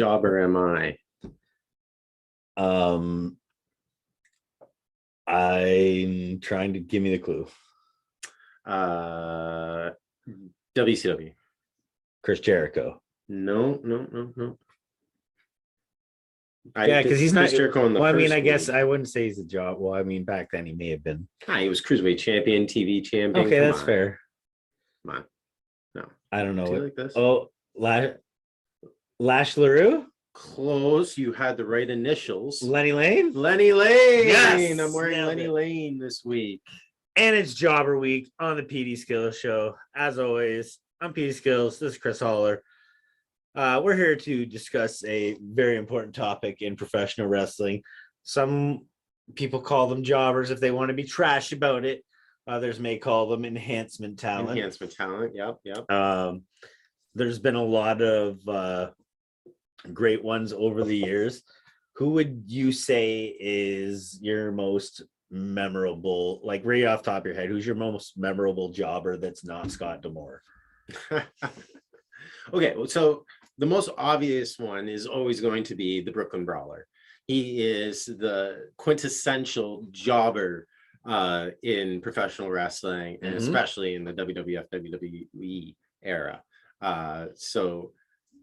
jobber am I? I'm trying to give me the clue. WCW. Chris Jericho. No. Yeah, because he's not. Jericho in the well, I mean, first I guess week. I wouldn't say he's a job. Well, I mean, back then he may have been. He was cruiserweight champion, TV champion. Okay, that's fair. Come on. No. I don't know. Do you like this? Oh, Lash LaRue? Close. You had the right initials. Lenny Lane? Lenny Lane. Yes! I'm wearing Nailed Lenny it. Lane this week. And it's Jobber Week on the PD Skillz Show. As always, I'm PD Skillz. This is Chris Holler. We're here to discuss a very important topic in professional wrestling. Some people call them jobbers if they want to be trash about it. Others may call them enhancement talent. Yep. There's been a lot of great ones over the years. Who would you say is your most memorable, like right off the top of your head, who's your most memorable jobber that's not Scott D'Amore? Okay, so the most obvious one is always going to be the Brooklyn Brawler. He is the quintessential jobber in professional wrestling, and especially in the WWF, WWE era. So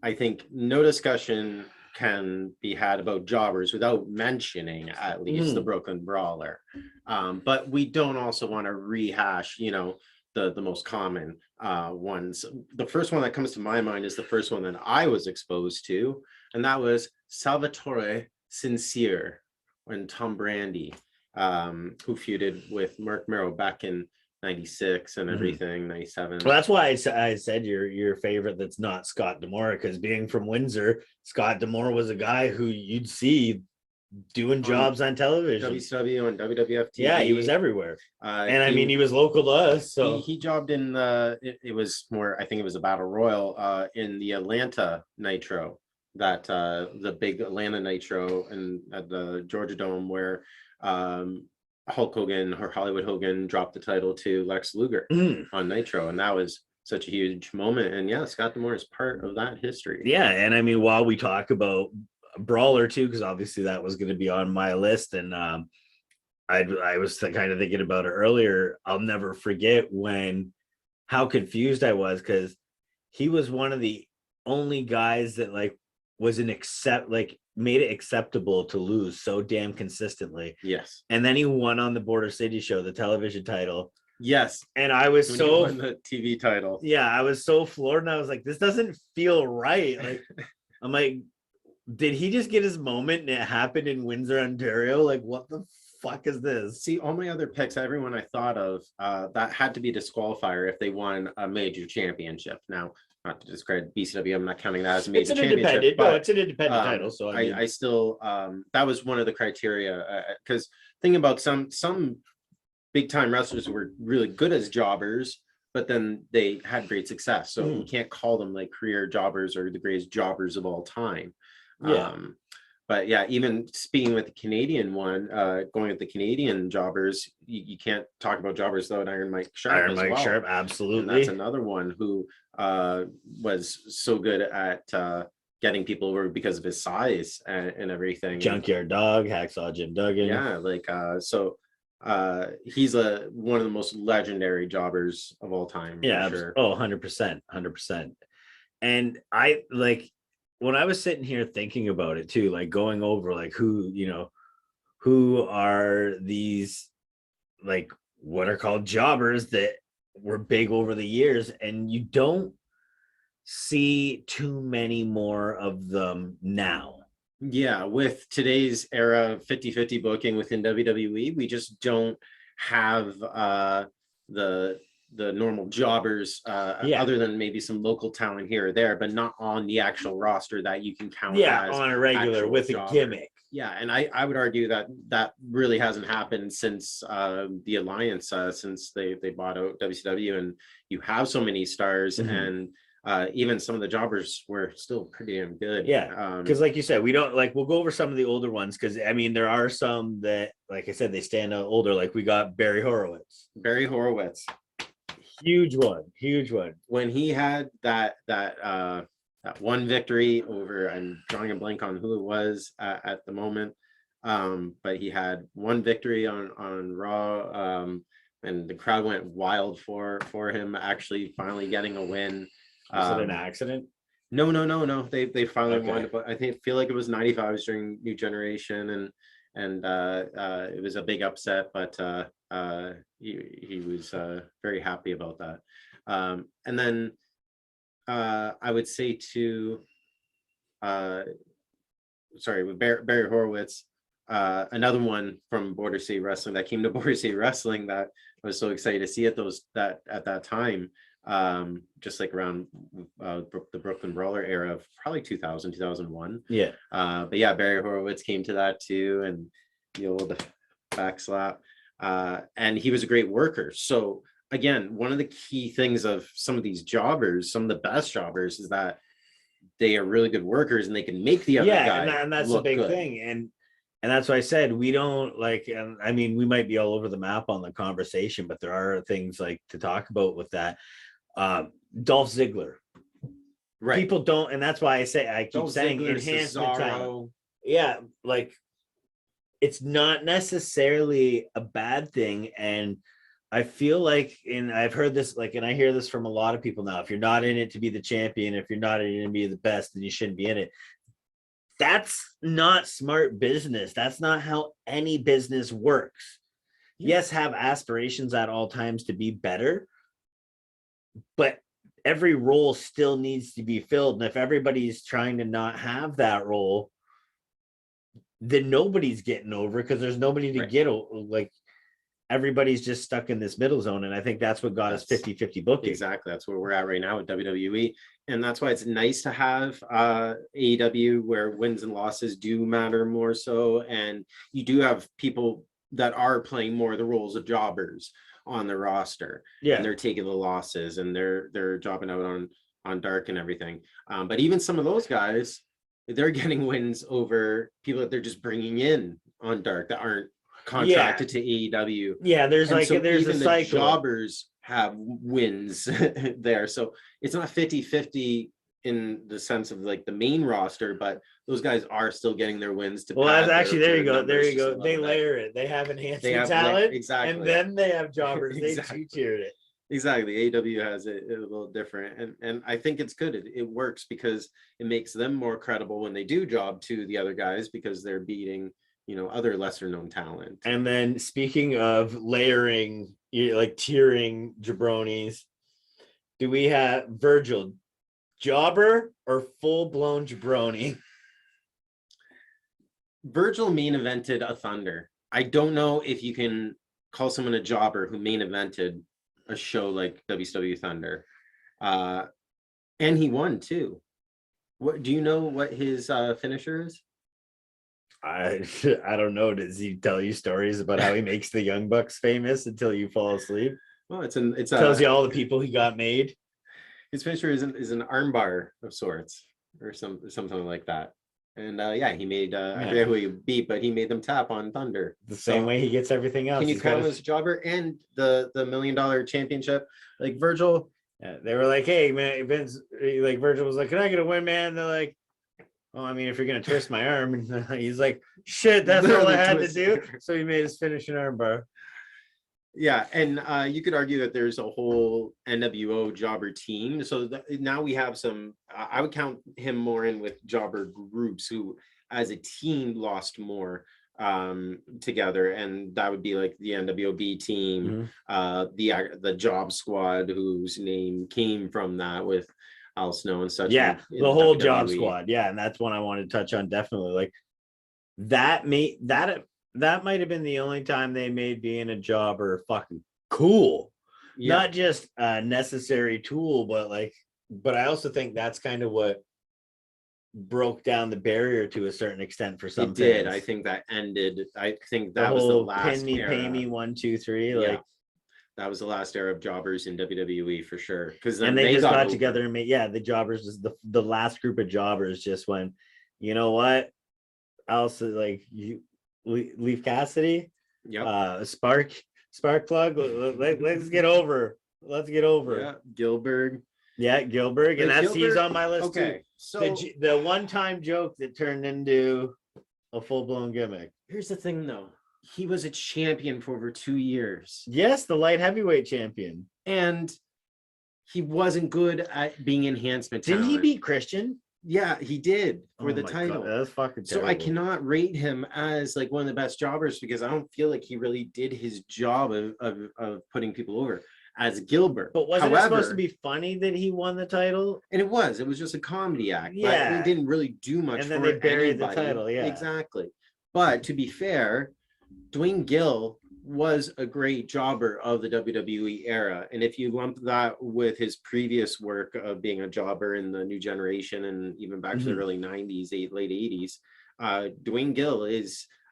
I think no discussion can be had about jobbers without mentioning at least the Brooklyn Brawler. But we don't also want to rehash, the most common ones. The first one that comes to my mind is the first one that I was exposed to, and that was Salvatore Sincere and Tom Brandi, who feuded with Mark Merrow back in 96 and everything, 97. Well, that's why I said your favorite that's not Scott D'Amore, because being from Windsor, Scott D'Amore was a guy who you'd see doing jobs on television, WCW and WWF TV. Yeah, he was everywhere. And I mean, he was local to us, so he jobbed in it was more, I think it was a battle royal in the Atlanta Nitro, that the big Atlanta Nitro and at the Georgia Dome, where Hulk Hogan or Hollywood Hogan dropped the title to Lex Luger on Nitro, and that was such a huge moment. And yeah, Scott D'Amore is part of that history. Yeah, and I mean, while we talk about Brawler too, because obviously that was going to be on my list, and I was kind of thinking about it earlier. I'll never forget how confused I was, because he was one of the only guys that made it acceptable to lose so damn consistently. Yes. And then he won on the Border City show, the television title. Yes. And I was when he won the TV title. Yeah, I was so floored, and I was like, this doesn't feel right. Like, I'm like, did he just get his moment and it happened in Windsor, Ontario? Like, what the fuck is this? See, all my other picks, everyone I thought of, that had to be disqualifier if they won a major championship. Now, not to discredit BCW, I'm not counting that as a major championship. It's an independent title. So I still, that was one of the criteria, because thinking about some big time wrestlers who were really good as jobbers, but then they had great success. So you can't call them like career jobbers or the greatest jobbers of all time. Yeah. But yeah, even speaking with the Canadian one, going with the Canadian jobbers, you can't talk about jobbers without Iron Mike Sharp. Sharp, absolutely. And that's another one who was so good at getting people over because of his size and everything. Junkyard Dog, Hacksaw Jim Duggan. Yeah, so he's one of the most legendary jobbers of all time. Yeah, sure. 100%. And I when I was sitting here thinking about it too, like going over like who are these, like what are called jobbers that were big over the years, and you don't see too many more of them now. Yeah, with today's era of 50-50 booking within WWE, we just don't have the normal jobbers, other than maybe some local talent here or there, but not on the actual roster that you can count as on a regular with a gimmick. Yeah, and I would argue that really hasn't happened since the Alliance, since they bought out WCW, and you have so many stars, and even some of the jobbers were still pretty damn good. Yeah, because like you said, we'll go over some of the older ones, because I mean there are some that, like I said, they stand out older. Like we got Barry Horowitz. Huge one. When he had that that one victory over, I'm drawing a blank on who it was at the moment, but he had one victory on Raw, and the crowd went wild for him actually finally getting a win. Was it an accident? No. They finally Okay. won, but I feel like it was 95s during New Generation, and it was a big upset, but he was very happy about that. And then I would say to sorry, with Barry Horowitz, another one from Border City Wrestling that came to Border City Wrestling that I was so excited to see at that time, just like around the Brooklyn Brawler era of probably 2000, 2001. Yeah. But yeah, Barry Horowitz came to that too, and the old back slap. And he was a great worker. So again, one of the key things of some of these jobbers, some of the best jobbers, is that they are really good workers and they can make the other guy and that's the look big good. thing. And that's why I said we don't like, and I mean, we might be all over the map on the conversation, but there are things like to talk about with that. Dolph Ziggler. Right. People don't, and that's why I keep Dolph saying Ziggler, enhancement Cesaro. talent. Yeah, like it's not necessarily a bad thing. And I feel like, and I've heard this, like, and I hear this from a lot of people now, if you're not in it to be the champion, if you're not in it to be the best, then you shouldn't be in it. That's not smart business. That's not how any business works. Yes, have aspirations at all times to be better, but every role still needs to be filled. And if everybody's trying to not have that role, then nobody's getting over, because there's nobody to get like, everybody's just stuck in this middle zone. And I think that's what got us 50-50 booking. Exactly. That's where we're at right now with WWE. And that's why it's nice to have AEW, where wins and losses do matter more so. And you do have people that are playing more the roles of jobbers on the roster. Yeah. And they're taking the losses and they're jobbing out on Dark and everything. But even some of those guys, they're getting wins over people that they're just bringing in on Dark that aren't contracted to AEW. Yeah, there's and like, so there's even a the cycle. jobbers have wins there. So it's not 50-50 in the sense of like the main roster, but those guys are still getting their wins to actually there you go. They layer it. They have enhancement talent, exactly, and then they have jobbers. Exactly. They two-tiered it. Exactly. AEW has it a little different, and I think it's good. It works because it makes them more credible when they do job to the other guys, because they're beating, you know, other lesser known talent. And then speaking of layering, like tiering jabronis, do we have Virgil jobber or full-blown jabroni? Virgil main evented a Thunder. I don't know if you can call someone a jobber who main evented a show like WCW Thunder. And he won too. What do you know what his finisher is? I don't know. Does he tell you stories about how he makes the Young Bucks famous until you fall asleep? Well, it tells you all the people he got made. His finisher is an armbar of sorts, or something like that. And yeah, he made I forget who he beat, but he made them tap on Thunder. The same way he gets everything else. Can you count him as a jobber and the $1 million championship? Like Virgil. Yeah, they were like, hey man, Vince, like Virgil was like, can I get a win, man? And they're like, oh, I mean, if you're gonna twist my arm, and he's like, shit, that's all I had to do. So he made his finishing armbar. Yeah, and you could argue that there's a whole NWO jobber team. So now we have some, I would count him more in with jobber groups who, as a team, lost more together, and that would be like the NWOB team, the Job Squad, whose name came from that with Al Snow and such. Yeah, the whole WWE. Job Squad. Yeah, and that's one I wanted to touch on definitely. Like that might have been the only time they made being a jobber fucking cool. Yeah. Not just a necessary tool, but I also think that's kind of what broke down the barrier to a certain extent for some. It did. Fans. I think that ended. I think that was the last era. Pay me 1, 2, 3. Yeah. Like that was the last era of jobbers in WWE for sure. Because and they just got together and made the jobbers is the last group of jobbers just went, you know what? Also, like you. Leaf Cassidy, Spark Plug. Let's get over. Yeah, Gilbert. Yeah, Gilbert, and he's Gilbert, on my list too. okay, so The one-time joke that turned into a full-blown gimmick. here's the thing, though. He was a champion for over 2 years, Yes, the light heavyweight champion. and he wasn't good at being enhancement Didn't he talent. beat Christian? Yeah, he did for Oh the my title. God, that's fucking So terrible. I cannot rate him as like one of the best jobbers because I don't feel like he really did his job of putting people over as Gilbert. But wasn't it However, supposed to be funny that he won the title? and it was just a comedy act, but Yeah. it didn't really do much. And then for they buried the anybody. title, yeah. Exactly. But to be fair, Dwayne Gill was a great jobber of the WWE era. And if you lump that with his previous work of being a jobber in the New Generation and even back to the early 90s, late 80s, Dwayne Gill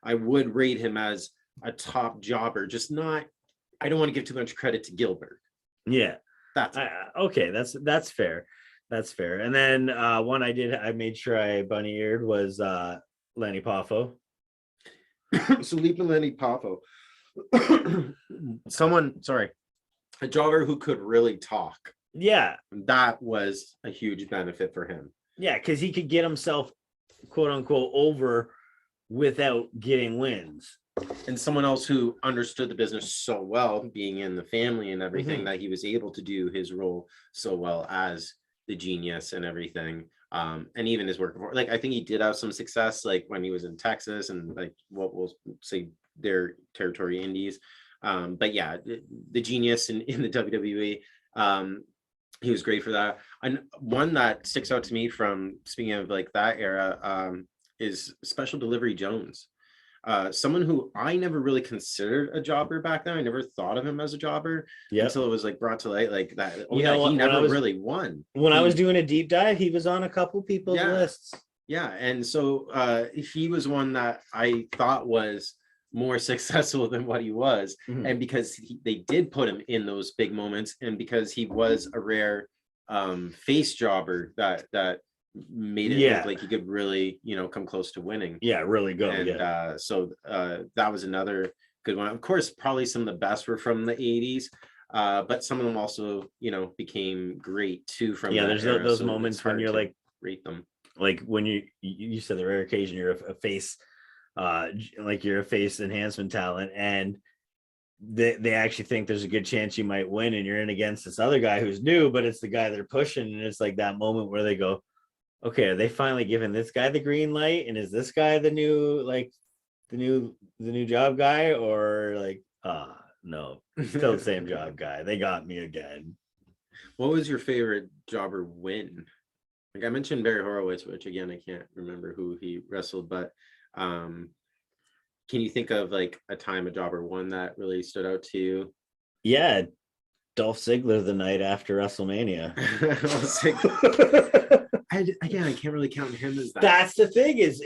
I would rate him as a top jobber, just not, I don't want to give too much credit to Gilbert. Yeah. That's okay. That's fair. That's fair. And then one I made sure I bunny eared was Lenny Poffo. So Lenny Poffo. A jobber who could really talk. Yeah. That was a huge benefit for him. Yeah, because he could get himself, quote unquote, over without getting wins. And someone else who understood the business so well, being in the family and everything, that he was able to do his role so well as the genius and everything. And even his work before, like I think he did have some success, like when he was in Texas and like what we'll say their territory indies. But yeah, the genius in the WWE, he was great for that. And one that sticks out to me from speaking of like that era is Special Delivery Jones. Someone who I never really considered a jobber back then. I never thought of him as a jobber until it was like brought to light like that. Oh, yeah, he never really won. When I was doing a deep dive, he was on a couple people's lists. Yeah, and so he was one that I thought was more successful than what he was, and because they did put him in those big moments, and because he was a rare face jobber that made it look like he could really, come close to winning. Yeah, really go. And so that was another good one. Of course, probably some of the best were from the 80s, but some of them also, became great too. From there's era, those so moments when you're like rate them. Like when you said the rare occasion you're a face, like you're a face enhancement talent, and they actually think there's a good chance you might win, and you're in against this other guy who's new, but it's the guy they're pushing, and it's like that moment where they go, okay, are they finally giving this guy the green light? And is this guy the new, like the new job guy? Or like, no, still the same job guy. They got me again. What was your favorite jobber win? Like I mentioned Barry Horowitz, which again, I can't remember who he wrestled, but can you think of like a time a jobber won that really stood out to you? Yeah, Dolph Ziggler the night after WrestleMania. I can't really count him as that. That's the thing, is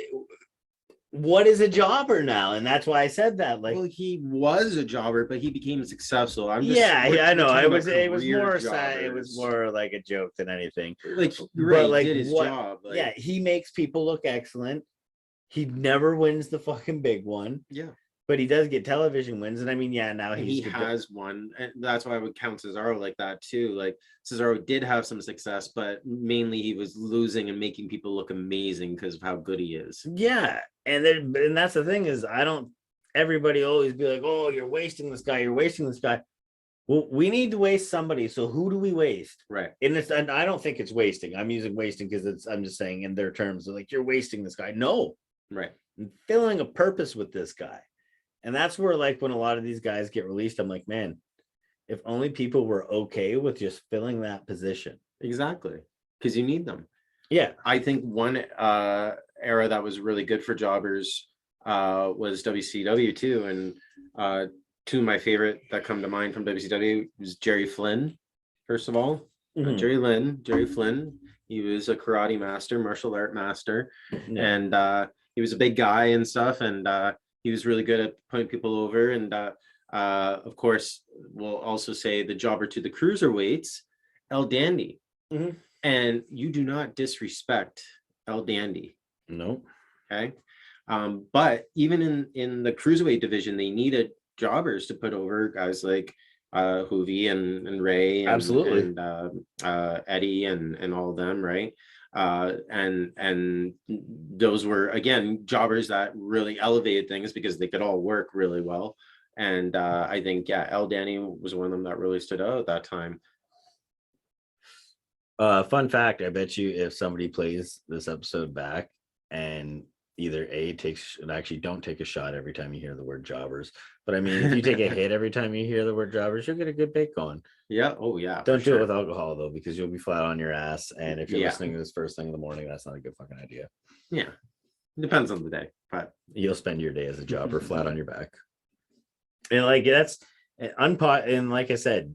what is a jobber now? And that's why I said that. Like, well, he was a jobber, but he became successful. I know. It was more like a joke than anything. Like, like, did his job. Like, yeah, he makes people look excellent. He never wins the fucking big one. Yeah. But he does get television wins. And I mean, yeah, now he has one. And that's why I would count Cesaro like that too. Like Cesaro did have some success, but mainly he was losing and making people look amazing because of how good he is. Yeah. And that's the thing, is everybody always be like, oh, you're wasting this guy. You're wasting this guy. Well, we need to waste somebody. So who do we waste? Right. And I don't think it's wasting. I'm using wasting because I'm just saying in their terms, like, you're wasting this guy. No. Right. I'm filling a purpose with this guy. And that's where, like, when a lot of these guys get released, I'm like, man, if only people were okay with just filling that position. Exactly. Because you need them. Yeah. I think one era that was really good for jobbers was WCW too. And two of my favorite that come to mind from WCW was Jerry Flynn, first of all. Jerry Flynn. He was a karate master, martial art master. Yeah. And he was a big guy and stuff. And he was really good at putting people over. And of course, we'll also say the jobber to the cruiserweights, El Dandy. Mm-hmm. And you do not disrespect El Dandy. No. Okay. But even in the cruiserweight division, they needed jobbers to put over guys like, Hoovy and Ray Absolutely. and Eddie and all of them, right? And those were again jobbers that really elevated things because they could all work really well. And I think El Danny was one of them that really stood out at that time. Fun fact, I bet you if somebody plays this episode back and either A takes and actually don't take a shot every time you hear the word jobbers, but I mean if you take a hit every time you hear the word jobbers, you'll get a good bake going. Yeah. Oh yeah. Don't do it with alcohol though, because you'll be flat on your ass. And if you're Yeah. listening to this first thing in the morning, that's not a good fucking idea. Yeah. Depends on the day, but you'll spend your day as a jobber flat on your back. And like that's and like I said,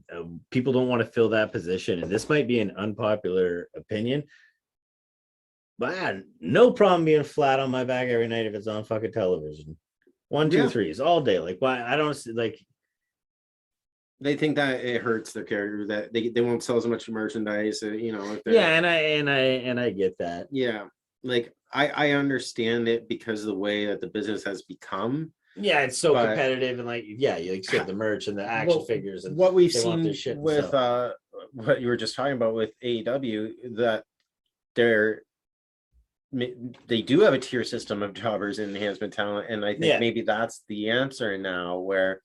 people don't want to fill that position, and this might be an unpopular opinion, but I had no problem being flat on my back every night if it's on fucking television. 1, 2, 3s all day. Like why I don't like. They think that it hurts their character, that they won't sell as much merchandise, you know. Yeah, and I get that. Yeah, like I understand it because of the way that the business has become. Yeah, it's so competitive, and like yeah, you like said the merch and the action figures and what we've seen with what you were just talking about with AEW, that they do have a tier system of jobbers and enhancement talent, and I think maybe that's the answer now, where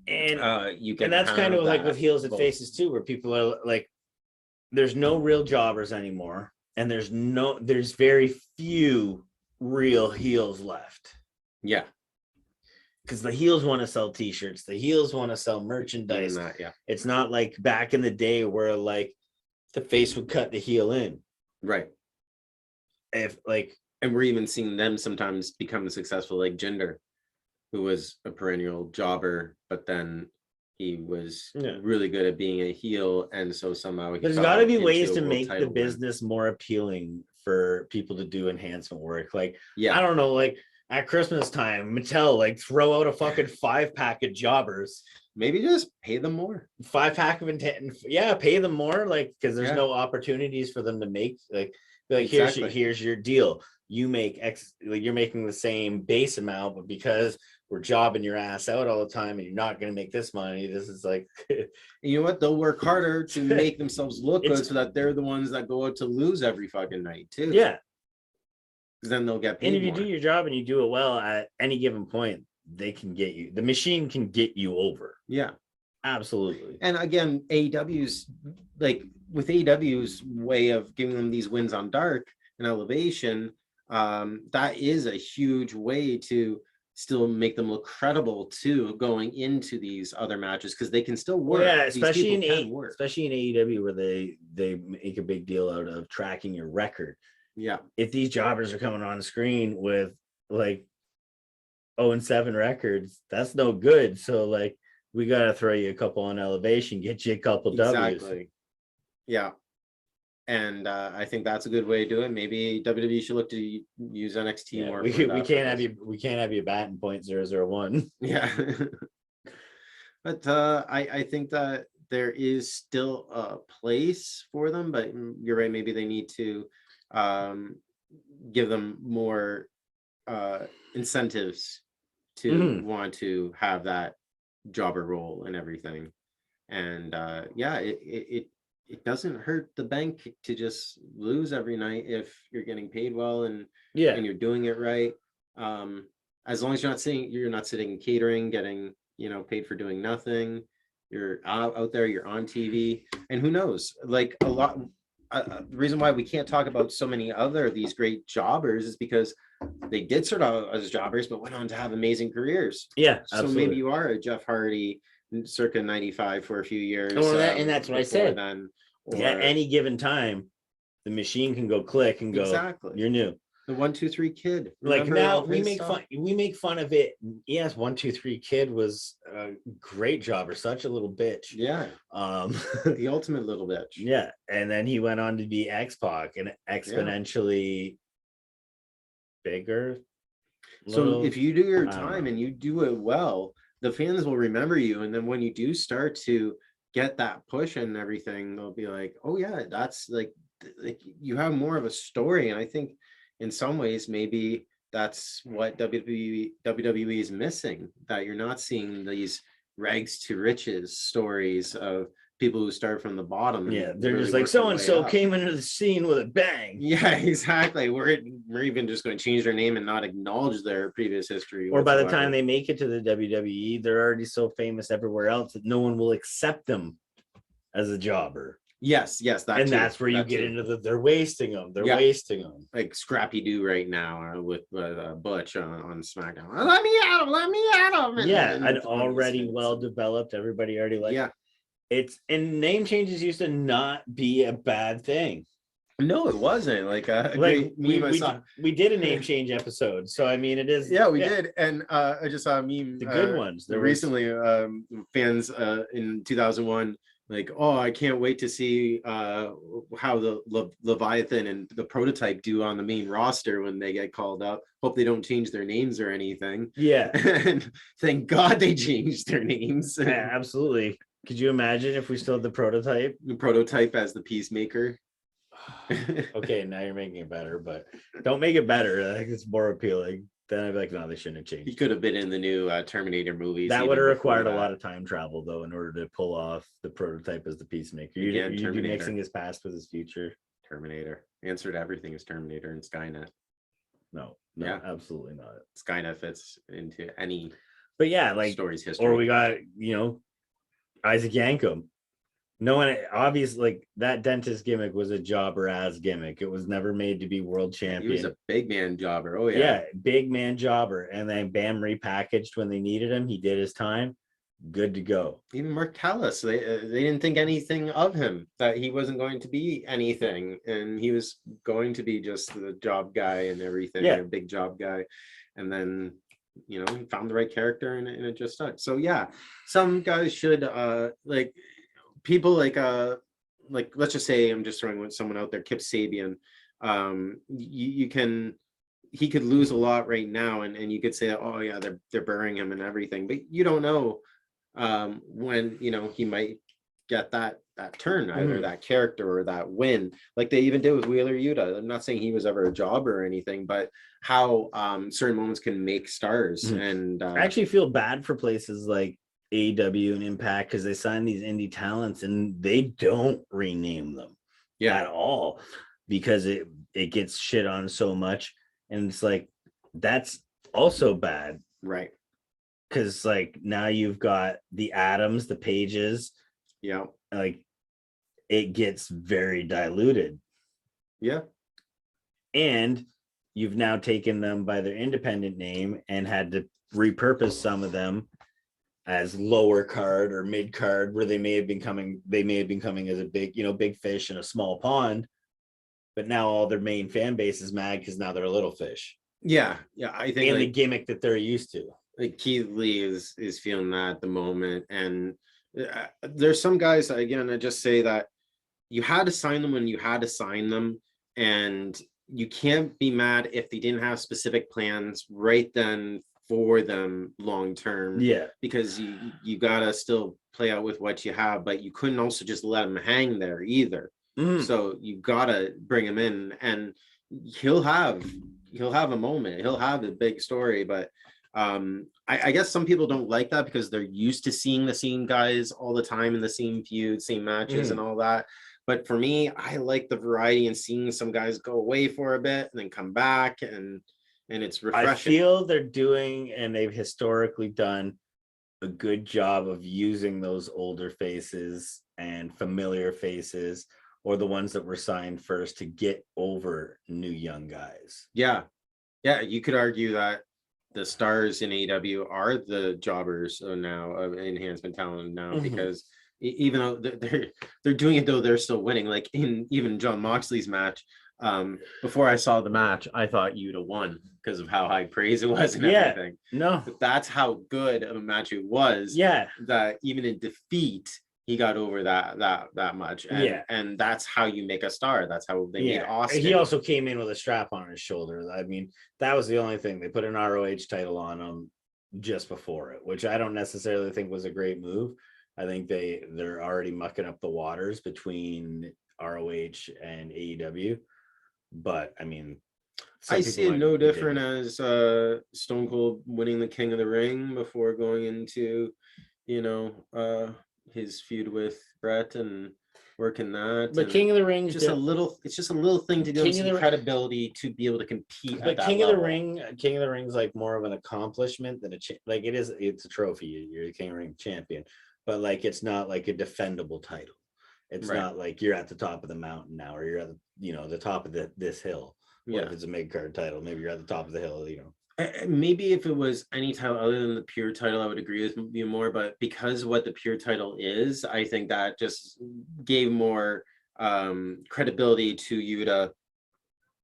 you can, and that's kind of like with heels and faces too, where people are like, there's no real jobbers anymore, and there's very few real heels left. Yeah. Because the heels want to sell t-shirts, the heels want to sell merchandise. It's not like back in the day where like the face would cut the heel in. Right. If like, and we're even seeing them sometimes become successful, like Jinder, who was a perennial jobber, but then he was really good at being a heel, and so somehow there's got to be ways to make the business more appealing for people to do enhancement work. Like, I don't know, like at Christmas time, Mattel like throw out a fucking 5-pack of jobbers. Maybe just pay them more. 5-pack of intent. Yeah, pay them more, like because there's no opportunities for them to make like here's your deal. You make X, like you're making the same base amount, but because we're jobbing your ass out all the time and you're not going to make this money, this is like, you know what? They'll work harder to make themselves look good so that they're the ones that go out to lose every fucking night too. Yeah. Then they'll get paid. And if you do your job and you do it well at any given point, they can get you. The machine can get you over. Yeah, absolutely. And again, AEW's like with AEW's way of giving them these wins on Dark and Elevation, that is a huge way to still make them look credible too going into these other matches, because they can still work. Yeah, especially in AEW where they make a big deal out of tracking your record. Yeah, if these jobbers are coming on screen with like 0-7 records, that's no good. So like we got to throw you a couple on Elevation, get you a couple W's. Yeah. And I think that's a good way to do it. Maybe WWE should look to use NXT more. We can't have you batting .001. Yeah. But I think that there is still a place for them, but you're right, maybe they need to give them more incentives to want to have that jobber role and everything. And it doesn't hurt the bank to just lose every night if you're getting paid well and you're doing it right. As long as you're not sitting catering, getting paid for doing nothing. You're out there, you're on TV, and who knows? Like a lot. The reason why we can't talk about so many other of these great jobbers is because they did start out as jobbers, but went on to have amazing careers. Yeah, so absolutely. Maybe you are a Jeff Hardy, circa 95 for a few years. And that's what I said. Then, at any given time, the machine can go click and go. You're new. The 1, 2, 3 Kid. Like now we make fun of it. Yes, 1, 2, 3 Kid was a great jobber, such a little bitch. Yeah. The ultimate little bitch. Yeah. And then he went on to be X-Pac and exponentially bigger. So if you do your time and you do it well, the fans will remember you. And then when you do start to get that push and everything, they'll be like, oh yeah, that's like you have more of a story. And I think in some ways, maybe that's what WWE is missing, that you're not seeing these rags to riches stories of people who start from the bottom. And Yeah, they're really just like, work their so and way so up. came into the scene with a bang. Yeah, exactly. We're even just going to change their name and not acknowledge their previous history. Or by the time whatsoever. they make it to the WWE, they're already so famous everywhere else that no one will accept them as a jobber. Yes, that And too. that's where you That get too. into they're wasting them. They're Yeah. wasting them. Like Scrappy Doo right now with Butch on SmackDown. Let me at him, let me at him. Yeah, and an the funniest already bits. well developed. Everybody already likes. Yeah. It's and name changes used to not be a bad thing. No, it wasn't. Like a Like great meme I saw. we did a name change episode, so I mean it is. Yeah, we did, and I just saw a meme. The good ones. There recently, fans in 2001 like, oh, I can't wait to see how the Leviathan and the Prototype do on the main roster when they get called up. Hope they don't change their names or anything. Yeah, and thank God they changed their names. yeah, absolutely. Could you imagine if we still had the Prototype? The Prototype as the Peacemaker. Okay, now you're making it better, but don't make it better. I think it's more appealing. Then I'd be like, no, they shouldn't have changed. He could have been in the new Terminator movies. That would have required a lot of time travel, though, in order to pull off the Prototype as the Peacemaker. You'd be mixing his past with his future. Terminator. Answer to everything is Terminator and Skynet. No, yeah, absolutely not. Skynet fits into any. But yeah, like story's history. Or we got Isaac Yankem. No one obviously like that dentist gimmick was a jobber ass gimmick. It was never made to be world champion. He was a big man jobber. Oh yeah. Yeah, big man jobber. And then bam, repackaged when they needed him. He did his time. Good to go. Even Mark Callis, they didn't think anything of him, that he wasn't going to be anything, and he was going to be just the job guy and everything, a big job guy. And then he found the right character and it just stuck. So yeah, some guys should like people like let's just say, I'm just throwing someone out there, Kip Sabian. He could lose a lot right now, and you could say, oh yeah, they're burying him and everything, but you don't know when he might get that turn, either that character or that win, like they even did with Wheeler Yuta. I'm not saying he was ever a jobber or anything, but how certain moments can make stars. And I actually feel bad for places like AEW and Impact, because they sign these indie talents and they don't rename them at all, because it gets shit on so much, and it's like that's also bad, right? Because like now you've got the Adams, the Pages, like it gets very diluted, and you've now taken them by their independent name and had to repurpose some of them as lower card or mid card, where they may have been coming as a big, big fish in a small pond, but now all their main fan base is mad because now they're a little fish. I think in the gimmick that they're used to. Like Keith Lee is feeling that at the moment, and there's some guys, again, I just say that you had to sign them when you had to sign them, and you can't be mad if they didn't have specific plans right then for them long term, because you gotta still play out with what you have, but you couldn't also just let them hang there either. So you gotta bring him in, and he'll have a moment, he'll have a big story. But I guess some people don't like that because they're used to seeing the same guys all the time in the same feud, same matches and all that. But for me, I like the variety and seeing some guys go away for a bit and then come back, and it's refreshing. I feel they're doing, and they've historically done, a good job of using those older faces and familiar faces, or the ones that were signed first, to get over new young guys. Yeah, you could argue that the stars in AEW are the jobbers now, of enhancement talent now, because even though they're doing it, though they're still winning. Like in even John Moxley's match, before I saw the match, I thought Yuta won because of how high praise it was and everything. But that's how good of a match it was. That even in defeat, he got over that much, and that's how you make a star. That's how they made Austin. He also came in with a strap on his shoulder. I mean, that was the only thing. They put an ROH title on him just before it, which I don't necessarily think was a great move. I think they're already mucking up the waters between ROH and AEW. But I mean, I see it no different as Stone Cold winning the King of the Ring before going into you know, his feud with Brett and working that. But and King of the Ring, just a little, it's just a little thing to give him King of some the- credibility to be able to compete at but that King of the level. King of the Ring's like more of an accomplishment than like it's a trophy. You're the King of the Ring champion, but like it's not like a defendable title. It's Right. not like you're at the top of the mountain now, or you're at the top of this hill. What if it's a mid card title? Maybe you're at the top of the hill, Maybe if it was any title other than the pure title, I would agree with you more. But because what the pure title is, I think that just gave more credibility to Yuta,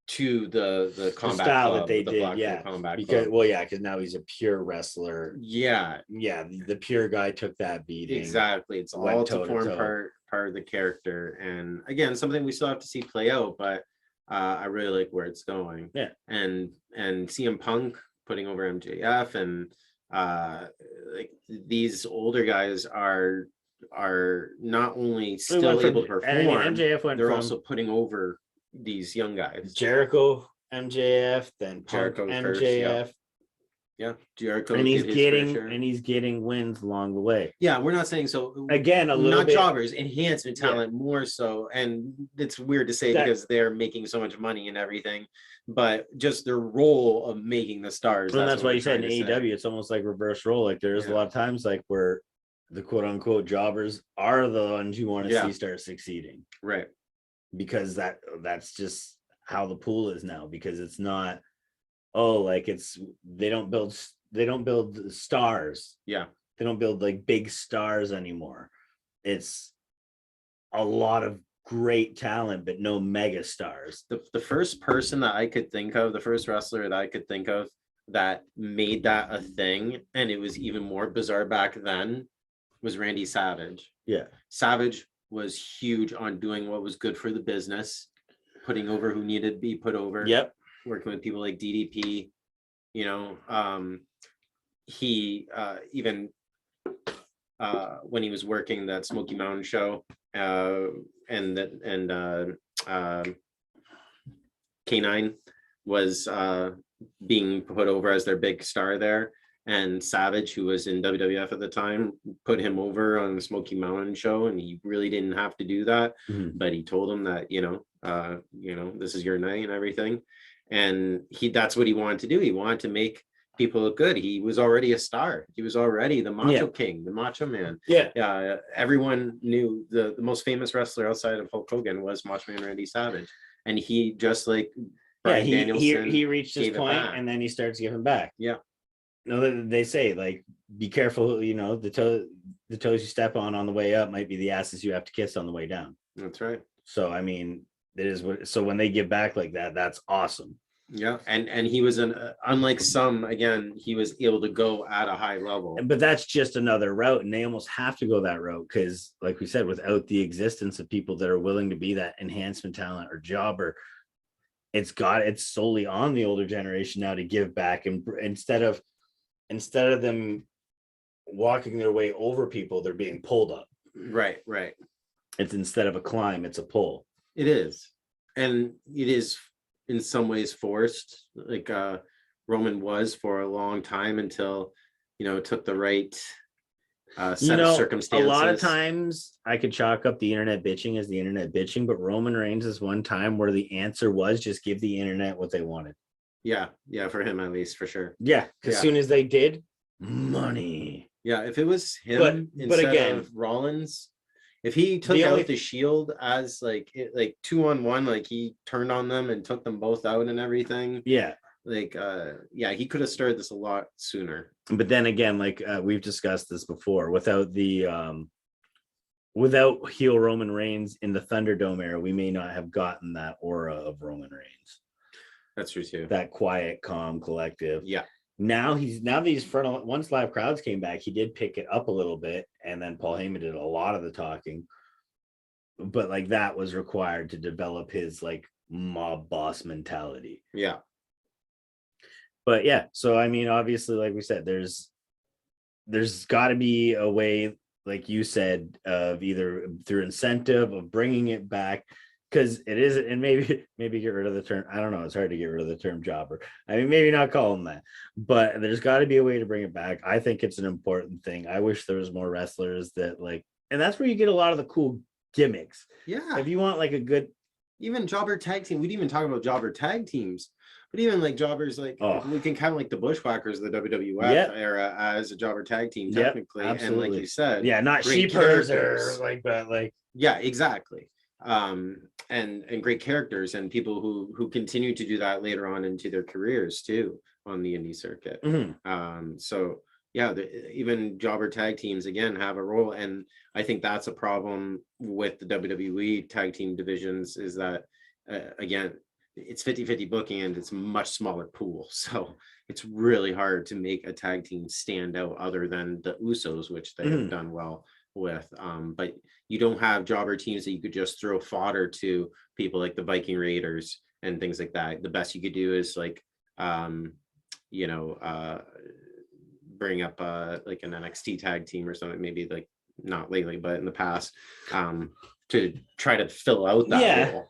to the combat style club, that they the did, Blackpool Combat because Club. because now he's a pure wrestler. Yeah, the pure guy took that beating. exactly. It's all to form part of the character, and again, something we still have to see play out. But I really like where it's going. Yeah, and CM Punk putting over MJF, and like these older guys are not only still able to perform, MJF they're also putting over these young guys. Jericho, MJF, then Punk, Jericho MJF. first, yeah, Jericho, and he's getting wins along the way. Yeah, we're not saying so. Again, a little not bit jobbers, enhancement talent more so, and it's weird to say because they're making so much money and everything, but just their role of making the stars. And that's why you said in AEW, it's almost like reverse role. Like there's a lot of times like where the quote unquote jobbers are the ones you want to see start succeeding, right? Because that's just how the pool is now. Because it's not. Oh, like they don't build stars. Yeah. They don't build like big stars anymore. It's a lot of great talent, but no mega stars. The first person that I could think of, the first wrestler that I could think of that made that a thing, and it was even more bizarre back then, was Randy Savage. Yeah. Savage was huge on doing what was good for the business, putting over who needed to be put over. Yep. Working with people like DDP, he even when he was working that Smoky Mountain show, and K9 was being put over as their big star there, and Savage, who was in WWF at the time, put him over on the Smoky Mountain show, and he really didn't have to do that, but he told him that this is your night and everything. And that's what he wanted to do. He wanted to make people look good. He was already a star. He was already the Macho King, the Macho Man. Yeah. Everyone knew the most famous wrestler outside of Hulk Hogan was Macho Man Randy Savage. And he just like Brian Danielson, he reached his point and then he starts giving back. Yeah. No, they say like be careful, the toes you step on the way up might be the asses you have to kiss on the way down. That's right. So I mean, so when they give back like that, that's awesome. Yeah, and he was unlike some, again, he was able to go at a high level. But that's just another route, and they almost have to go that route because, like we said, without the existence of people that are willing to be that enhancement talent or jobber, it's solely on the older generation now to give back, and instead of them walking their way over people, they're being pulled up. Right. It's instead of a climb, it's a pull. It is. And it is in some ways forced, like Roman was for a long time until, it took the right set of circumstances. A lot of times I could chalk up the internet bitching as the internet bitching, but Roman Reigns is one time where the answer was just give the internet what they wanted. Yeah, for him at least, for sure. Yeah, as soon as they did, money. Yeah, if it was him instead of Rollins, if he took out the Shield as like 2-on-1, like he turned on them and took them both out and everything. Yeah. He could have started this a lot sooner. But then again, like we've discussed this before, without heel Roman Reigns in the Thunderdome era, we may not have gotten that aura of Roman Reigns. That's true too. That quiet, calm, collective. Yeah. Now these front, once live crowds came back, he did pick it up a little bit, and then Paul Heyman did a lot of the talking. But like that was required to develop his like mob boss mentality. Yeah. But yeah, so I mean, obviously, like we said, there's got to be a way, like you said, of either through incentive of bringing it back because it is, and maybe get rid of the term. I don't know. It's hard to get rid of the term jobber. I mean, maybe not call them that, but there's got to be a way to bring it back. I think it's an important thing. I wish there was more wrestlers that like, and that's where you get a lot of the cool gimmicks. Yeah. If you want like a good, even jobber tag team, we didn't even talk about jobber tag teams, but even like jobbers, like we can count like the Bushwhackers, the WWF era as a jobber tag team technically. Absolutely. And like you said, not sheepers or like, but like, yeah, exactly. And great characters and people who continue to do that later on into their careers too on the indie circuit. So yeah, even jobber tag teams again have a role, and I think that's a problem with the WWE tag team divisions is that again, it's 50-50 booking and it's a much smaller pool, so it's really hard to make a tag team stand out other than the Usos, which they have done well with. But you don't have jobber teams that you could just throw fodder to people like the Viking Raiders and things like that. The best you could do is like bring up like an NXT tag team or something, maybe like not lately but in the past, to try to fill out that role.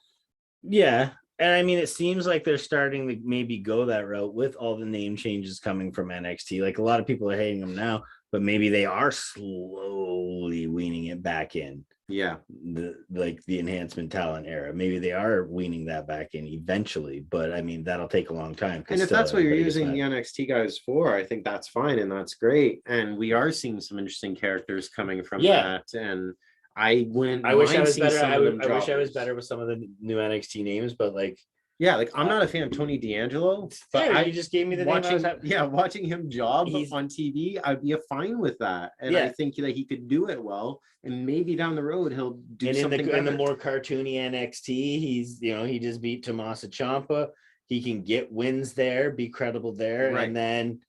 And I mean, it seems like they're starting to maybe go that route with all the name changes coming from NXT. Like a lot of people are hating them now, but maybe they are slowly weaning it back in. Yeah. The enhancement talent era. Maybe they are weaning that back in eventually, but I mean, that'll take a long time. And if that's what you're using the NXT guys for, I think that's fine and that's great. And we are seeing some interesting characters coming from that. And I wish I was better. I wish I was better with some of the new NXT names, but like, yeah, like I'm not a fan of Tony D'Angelo, but you just gave me the watching him job on TV, I'd be fine with that. And I think that he could do it well, and maybe down the road he'll do something better. In the more cartoony NXT, he's he just beat Tommaso Ciampa. He can get wins there, be credible there, and then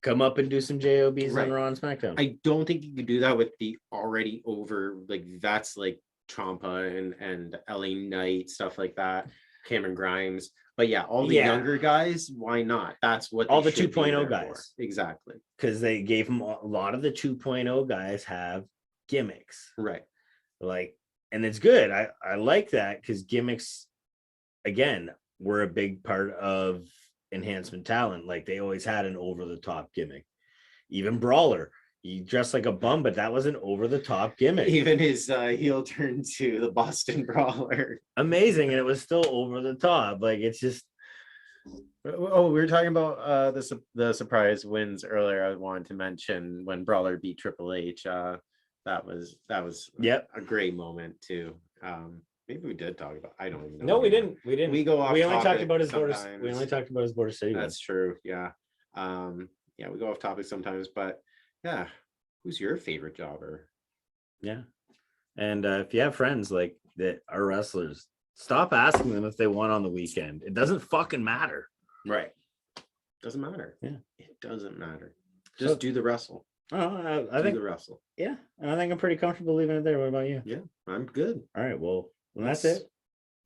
come up and do some JOBs on Raw and SmackDown. I don't think you could do that with the already over, like that's like Ciampa and LA Knight, stuff like that, Cameron Grimes. But yeah, all the younger guys, why not? That's what all the 2.0 guys. Exactly. Because they gave them a lot of the 2.0 guys have gimmicks. Right. Like, and it's good. I like that because gimmicks, again, were a big part of enhancement talent. Like they always had an over-the-top gimmick. Even Brawler, he dressed like a bum, but that was an over-the-top gimmick. Even his heel turn to the Boston Brawler, amazing, and it was still over the top. Like it's just, we were talking about the surprise wins earlier. I wanted to mention when Brawler beat Triple H. That was a great moment too. Maybe we did talk about. I don't even know. No, we didn't. We go off. We only talked about his border. We only talked about his border city. That's true. Yeah. We go off topic sometimes, but yeah. Who's your favorite jobber? Yeah. And if you have friends like that are wrestlers, stop asking them if they won on the weekend. It doesn't fucking matter. Right. Doesn't matter. Yeah. It doesn't matter. Just do the wrestle. Oh, I think the wrestle. Yeah. And I think I'm pretty comfortable leaving it there. What about you? Yeah, I'm good. All right. Well, that's it.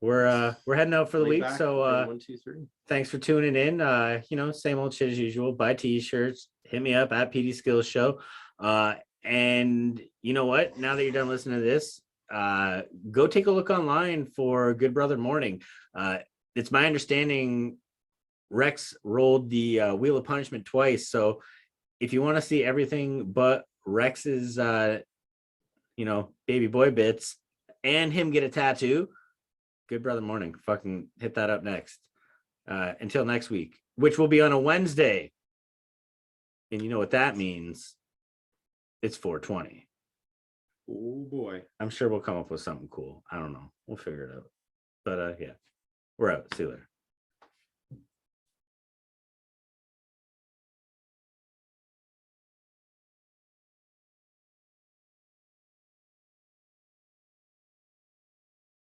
We're heading out for the week. So 1, 2, 3. Thanks for tuning in. Same old shit as usual. Buy t-shirts. Hit me up at PD Skillz Show. And you know what? Now that you're done listening to this, go take a look online for Good Brother Morning. It's my understanding Rex rolled the Wheel of Punishment twice. So if you want to see everything but Rex's baby boy bits and him get a tattoo, Good Brother Morning. Fucking hit that up next. Until next week, which will be on a Wednesday. And you know what that means? It's 420. Oh boy. I'm sure we'll come up with something cool. I don't know. We'll figure it out. But yeah, we're out. See you later.